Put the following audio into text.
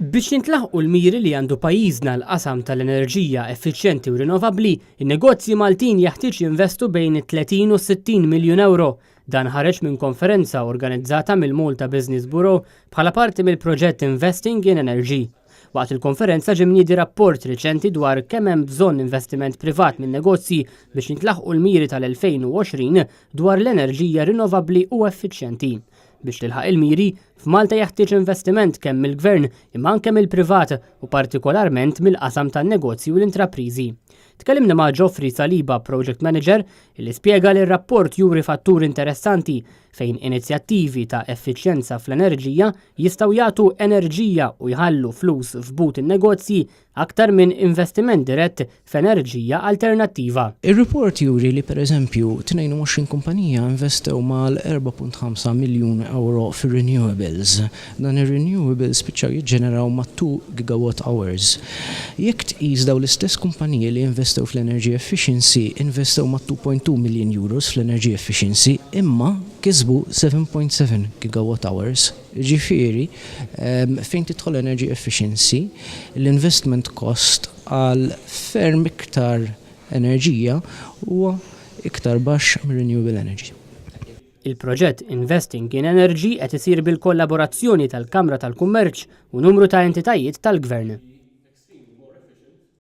Biex nintlaħqu l-miri li għandu pajjiżna l-qasam tal-enerġija effiċjenti u rinnovabbli, in-negozji Maltin jeħtieġ jinvestu bejn 30 u 60 miljun euro. Dan ħareġ minn konferenza organizzata mill-Malta Business Bureau bħala parti mill-proġett Investing in Energy. Waqt il-konferenza ġie mniedi rapport riċenti dwar kemm hemm bżonn investiment privat minn negozji biex nitlaħqu l-miri tal-2020 dwar l-enerġija rinnovabbli u effiċjenti. Biex tilħaq il-miri, f'Malta jeħtieġ investiment kemm mill-Gvern imma anke mill-privat u partikolarment mill-qasam tan-negozji u l-intrapriżi. Tkellimna ma' Geoffrey Saliba, Project Manager, li spjega li r-rapport juri fatturi interessanti fejn inizjattivi ta' effiċjenza fl-enerġija jistgħu jagħtu enerġija u jħallu flus f'but in-negozji aktar minn investiment dirett f'enerġija alternattiva. Ir-report juri li pereżempju 22 kumpanija investew mal-4.5 miljun euro fir-renewables. Dan ir-renewables spiċċaw jiġġeneraw ma' 2 gigawatt hours. Jekk tqis daw l-istess kumpaniji li investew fl-energy efficiency investew ma' 2.2 miljun euros fl-energy efficiency imma kisbu 7.7 gigawatt hours. Ġifieri, fejn tidħol energy efficiency, l-investment cost għal ferm iktar enerġija huwa iktar baxx minn renewable energy. Il-proġett Investing in Energy qed isir bil-kollaborazzjoni tal-Kamra tal-Kummerċ u numru ta' entitajiet tal-Gvern.